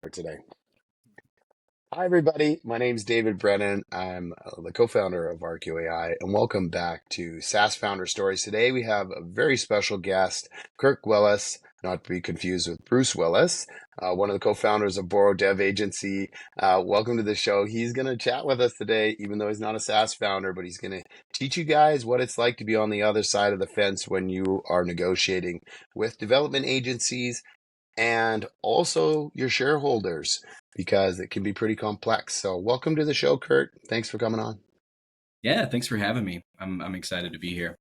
today. Hi, everybody. My name's David Brennan. I'm the co-founder of RQAI, and welcome back to SaaS Founder Stories. Today, we have a very special guest, Kurt Willis, not to be confused with Bruce Willis, one of the co-founders of Boro Dev Agency. Welcome to the show. He's going to chat with us today, even though he's not a SaaS founder, but he's going to teach you guys what it's like to be on the other side of the fence when you are negotiating with development agencies and also your shareholders, because it can be pretty complex. So welcome to the show, Kurt. Thanks for coming on. Yeah, thanks for having me. I'm excited to be here.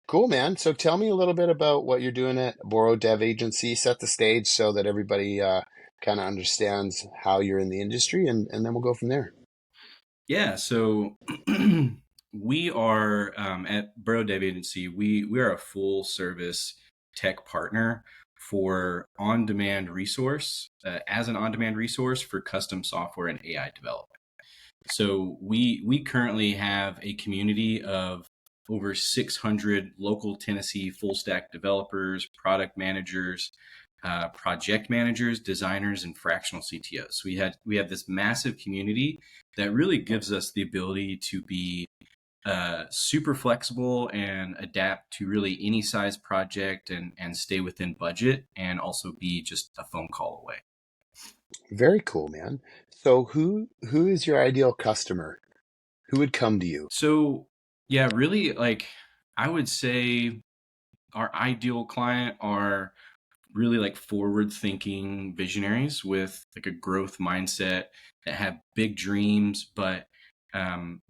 Cool, man. So tell me a little bit about what you're doing at Boro Dev Agency. Set the stage so that everybody kind of understands how you're in the industry, and then we'll go from there. Yeah, so we are at Boro Dev Agency. We are a full service tech partner for on-demand resource as an on-demand resource for custom software and AI development. So we currently have a community of over 600 local Tennessee full stack developers, product managers, project managers, designers, and fractional CTOs. We have this massive community that really gives us the ability to be super flexible and adapt to really any size project and stay within budget and also be just a phone call away. Very cool, man. So who is your ideal customer? Who would come to you? So yeah, really I would say our ideal client are really like forward thinking visionaries with like a growth mindset that have big dreams, but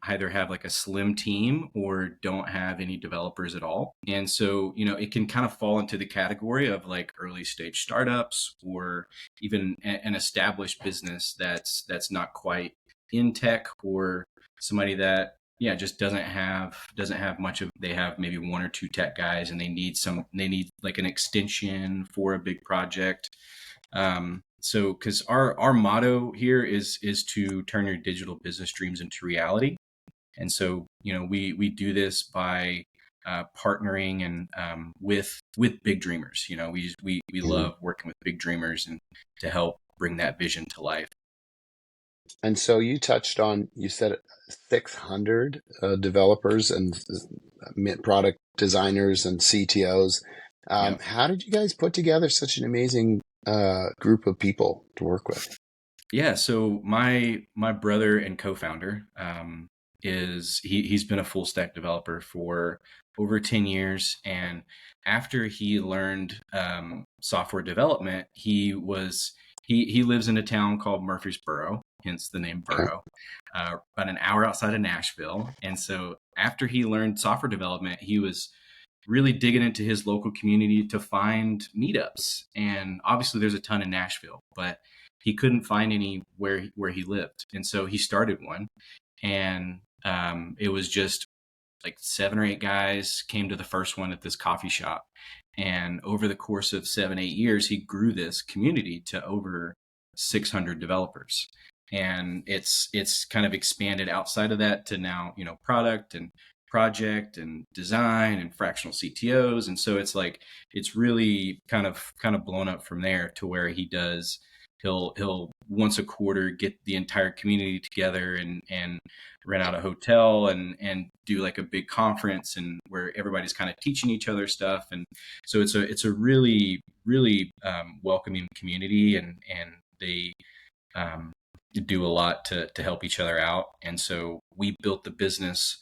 either have like a slim team or don't have any developers at all. And so, it can kind of fall into the category of like early stage startups or even an established business that's not quite in tech, or somebody that just doesn't have much of, they have maybe one or two tech guys and they need like an extension for a big project. So because our motto here is to turn your digital business dreams into reality. And so, we do this by partnering and with big dreamers. We Mhm. love working with big dreamers and to help bring that vision to life. And so you touched on, you said 600 developers and product designers and CTOs. Yeah. How did you guys put together such an amazing group of people to work with? Yeah, so my brother and co-founder he's been a full stack developer for over 10 years, and after he learned software development, he lives in a town called Murfreesboro, hence the name Okay. Borough, about an hour outside of Nashville. And so after he learned software development, he was really digging into his local community to find meetups. And obviously there's a ton in Nashville, but he couldn't find any where he lived. And so he started one, and it was just like 7 or 8 guys came to the first one at this coffee shop. And over the course of 7, 8 years, he grew this community to over 600 developers. And it's kind of expanded outside of that to now, product and project and design and fractional CTOs. And so it's really kind of blown up from there to where he'll once a quarter get the entire community together and rent out a hotel and do like a big conference, and where everybody's kind of teaching each other stuff. And so it's a really welcoming community, and they um, do a lot to help each other out. And so we built the business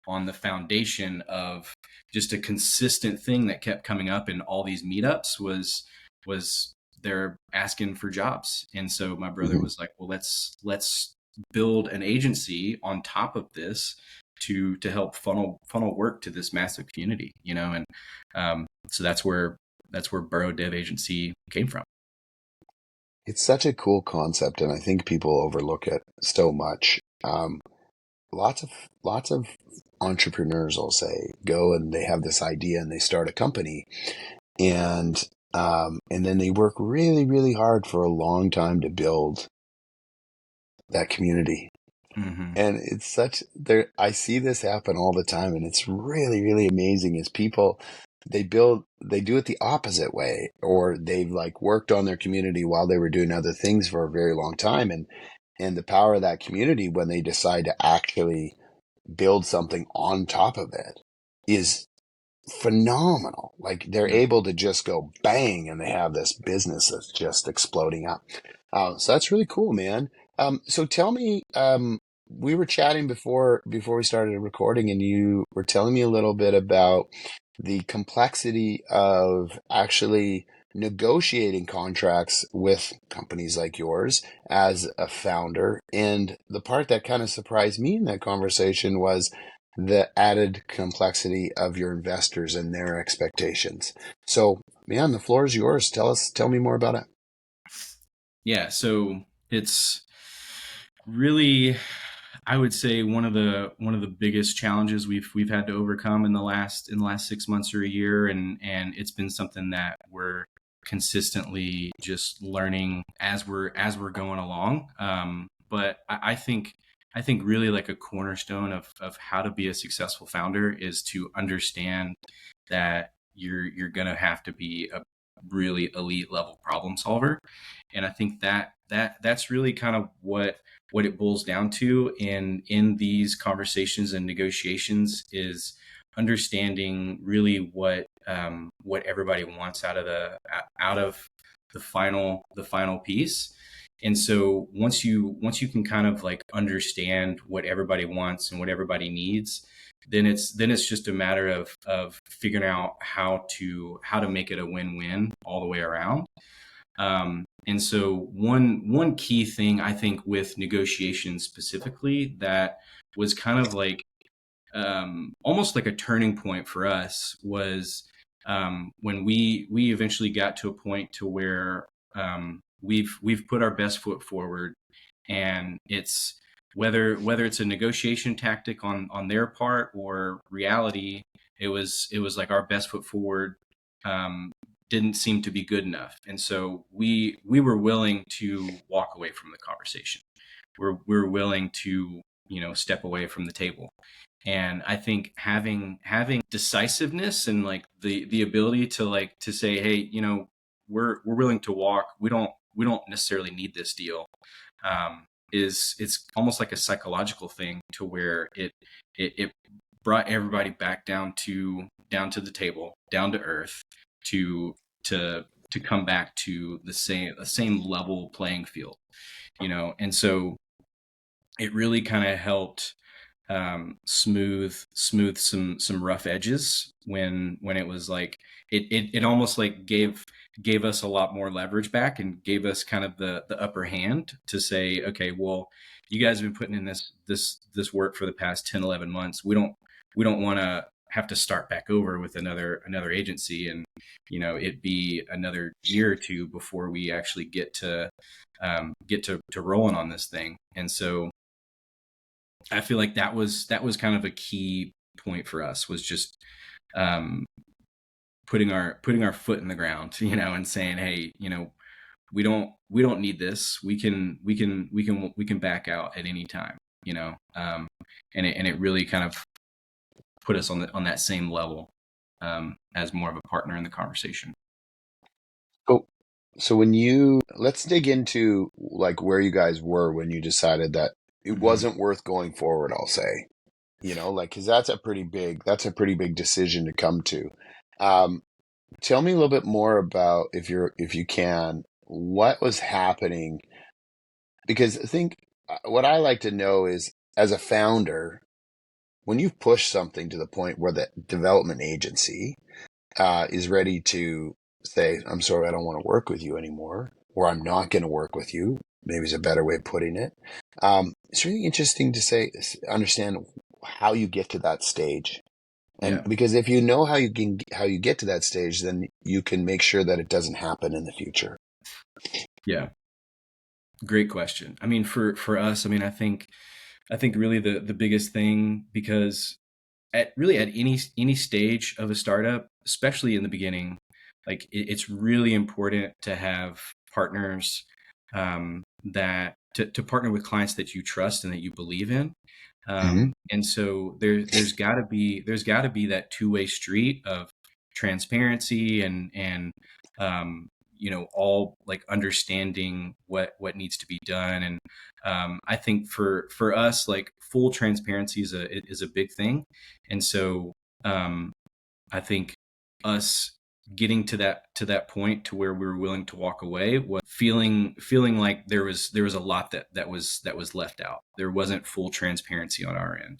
on the foundation of just a consistent thing that kept coming up in all these meetups was they're asking for jobs. And so my brother Mhm. was like, well, let's build an agency on top of this to help funnel work to this massive community, and so that's where Boro Dev Agency came from. It's such a cool concept, and I think people overlook it so much. Lots of lots of entrepreneurs, I'll say, go and they have this idea and they start a company, and then they work really, really hard for a long time to build that community. Mm-hmm. And it's such there. I see this happen all the time, and it's really, really amazing as people they do it the opposite way, or they've like worked on their community while they were doing other things for a very long time. And the power of that community when they decide to actually build something on top of it is phenomenal. Like they're Yep. able to just go bang and they have this business that's just exploding up. So that's really cool, man. So tell me, we were chatting before we started recording, and you were telling me a little bit about the complexity of actually negotiating contracts with companies like yours as a founder. And the part that kind of surprised me in that conversation was the added complexity of your investors and their expectations. So, man, the floor is yours. Tell me more about it. Yeah. So it's really, I would say, one of the biggest challenges we've had to overcome in the last 6 months or a year, and it's been something that we're consistently just learning as we're going along. But I think really like a cornerstone of how to be a successful founder is to understand that you're gonna have to be a really elite level problem solver. And I think that's really kind of what it boils down to in these conversations and negotiations is understanding really what everybody wants out of the final piece. And so once you can kind of like understand what everybody wants and what everybody needs, then it's just a matter of figuring out how to make it a win-win all the way around. And so one key thing I think with negotiations specifically that was kind of like almost like a turning point for us was when we eventually got to a point to where we've put our best foot forward, and it's whether it's a negotiation tactic on their part or reality, it was like our best foot forward um, didn't seem to be good enough, and so we were willing to walk away from the conversation. We're willing to step away from the table. And I think having decisiveness and like the ability to like to say, hey, we're willing to walk. We don't necessarily need this deal. Is It's almost like a psychological thing to where it brought everybody back down to the table, down to earth, to to come back to the same level playing field. And so it really kind of helped smooth some rough edges when it was like it almost like gave us a lot more leverage back and gave us kind of the upper hand to say, okay, well, you guys have been putting in this work for the past 10-11 months. We don't want to have to start back over with another agency, and it be another year or two before we actually get to rolling on this thing. And so I feel like that was kind of a key point for us, was just um, putting our foot in the ground, and saying, hey, we don't need this. We can back out at any time, and it really kind of put us on that same level as more of a partner in the conversation. So, so let's dig into like where you guys were when you decided that it Hmm. wasn't worth going forward, I'll say, like, cause that's a pretty big decision to come to. Um, Tell me a little bit more about if you can, what was happening, because I think what I like to know is as a founder, when you've pushed something to the point where the development agency is ready to say, I'm sorry, I don't want to work with you anymore, or I'm not going to work with you, maybe is a better way of putting it. It's really interesting to understand how you get to that stage. And Yeah, because if you know how you get to that stage, then you can make sure that it doesn't happen in the future. yeah, great question. I mean, for us, I mean, I think really the biggest thing, because at any stage of a startup, especially in the beginning, like it's really important to have partners, that to partner with clients that you trust and that you believe in. Hmm. And so there's got to be that two-way street of transparency and all like understanding what needs to be done. And I think for us, like full transparency is a big thing. And so I think us getting to that point to where we were willing to walk away was feeling like there was a lot that was left out. There wasn't full transparency on our end.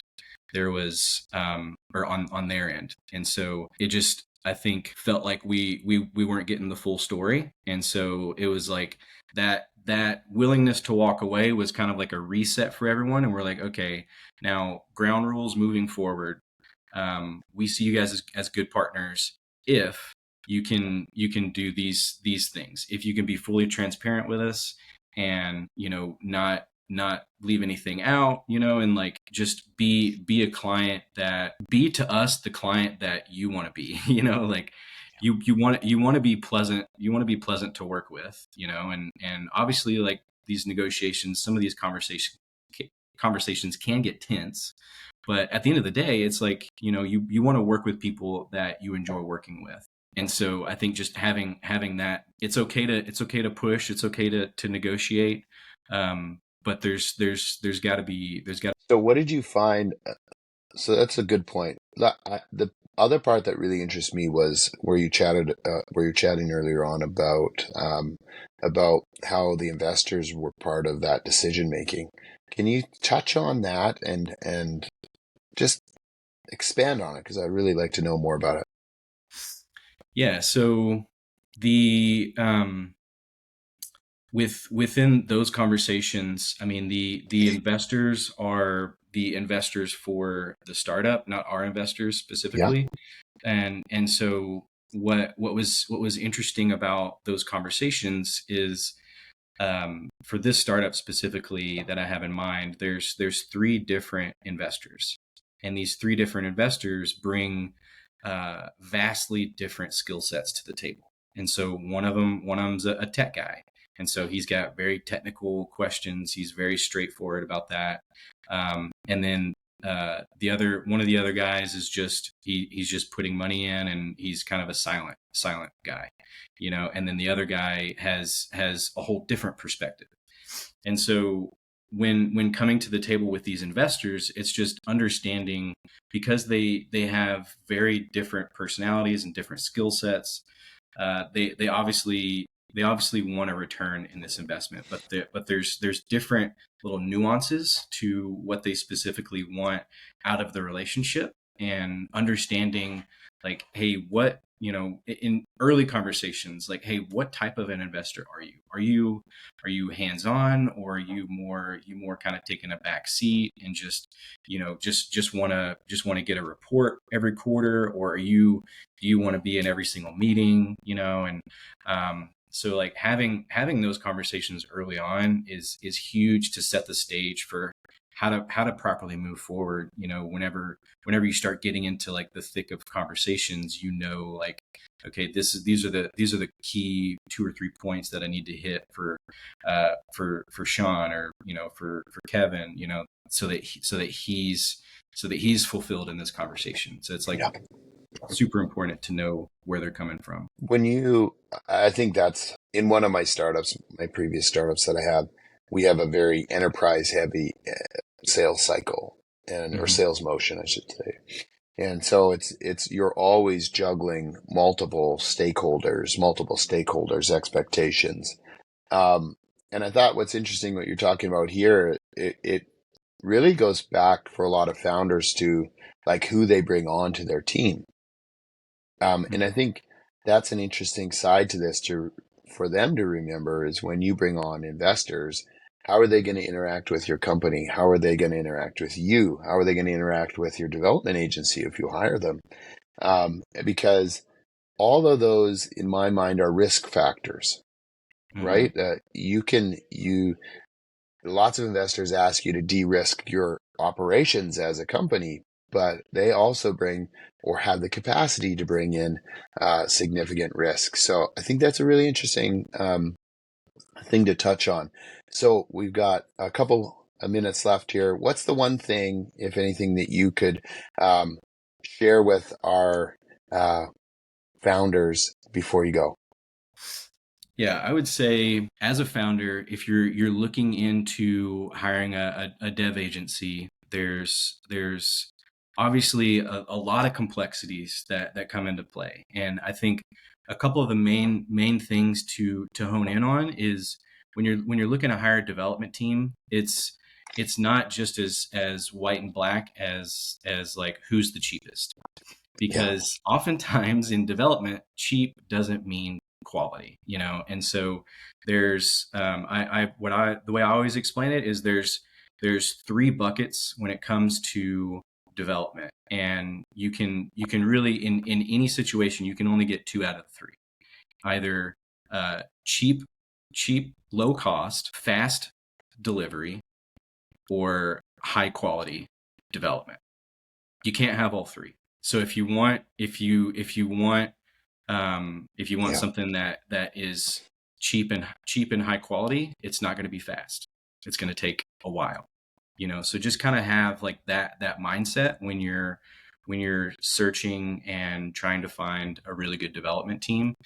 There was or on their end. And so it just, I think, felt like we weren't getting the full story. And so it was like that willingness to walk away was kind of like a reset for everyone. And we're like, okay, now ground rules moving forward. We see you guys as good partners if you can do these things. If you can be fully transparent with us and not leave anything out, and like just be a client that be to us the client that you want to be, like you want to be pleasant, to work with, and obviously like these negotiations, some of these conversations can get tense, but at the end of the day, it's like, you want to work with people that you enjoy working with. And so I think just having that, it's okay to push, it's okay to negotiate. But there's got to be there's got So what did you find? So that's a good point. The other part that really interests me was where you're chatting earlier on about how the investors were part of that decision making. Can you touch on that and just expand on it? Because I'd really like to know more about it. yeah. So the within those conversations, I mean, the investors are the investors for the startup, not our investors Yeah. specifically. And so what was interesting about those conversations is, for this startup specifically that I have in mind, there's three different investors, and these three different investors bring vastly different skill sets to the table. And so one of them's a tech guy, and so he's got very technical questions. He's very straightforward about that. And then one of the other guys is just he's just putting money in, and he's kind of a silent guy, and then the other guy has a whole different perspective. And so when coming to the table with these investors, it's just understanding, because they have very different personalities and different skill sets. They obviously want a return in this investment, but there's different little nuances to what they specifically want out of the relationship, and understanding like, hey, what, in early conversations, like, hey, what type of an investor are you? Are you hands on, or are you more kind of taking a back seat and just want to get a report every quarter, or do you want to be in every single meeting, and so like having those conversations early on is huge to set the stage for how to properly move forward. Whenever you start getting into like the thick of conversations, like, okay, these are the key two or three points that I need to hit for Sean, or for Kevin, so that he's fulfilled in this conversation. So it's like Yeah. super important to know where they're coming from. I think that's in one of my startups, my previous startups that I have, we have a very enterprise heavy sales cycle or Hmm. sales motion, I should say. And so you're always juggling multiple stakeholders' expectations. Um, and I thought what's interesting, what you're talking about here, it really goes back for a lot of founders to like who they bring on to their team. And I think that's an interesting side to this for them to remember is when you bring on investors, how are they going to interact with your company? How are they going to interact with you? How are they going to interact with your development agency if you hire them? Because all of those, in my mind, are risk factors, Hmm. right? Lots of investors ask you to de-risk your operations as a company, but they also bring or have the capacity to bring in significant risk. So I think that's a really interesting thing to touch on. So we've got a couple of minutes left here. What's the one thing, if anything, that you could share with our founders before you go? Yeah, I would say as a founder, if you're looking into hiring a dev agency, there's obviously a lot of complexities that come into play. And I think a couple of the main things to hone in on is when you're looking to hire a development team, it's not just as white and black as like who's the cheapest, Yeah. because oftentimes in development, cheap doesn't mean quality, and so there's the way I always explain it is there's three buckets when it comes to development, and you can really in any situation you can only get two out of three: either cheap, low cost, fast delivery, or high quality development. You can't have all three. So if you want Yeah. something that is cheap and high quality, it's not going to be fast. It's going to take a while. So just kind of have like that mindset when you're searching and trying to find a really good development team.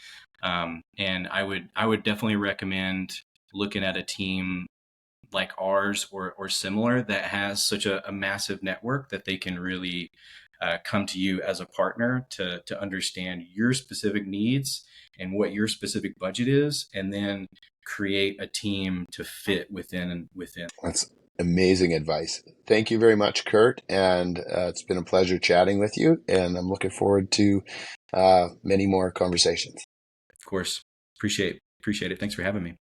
And I would definitely recommend looking at a team like ours or similar that has such a massive network that they can really come to you as a partner to understand your specific needs and what your specific budget is, and then create a team to fit within. That's amazing advice. Thank you very much, Kurt. And it's been a pleasure chatting with you. And I'm looking forward to many more conversations. Of course, appreciate it. Thanks for having me.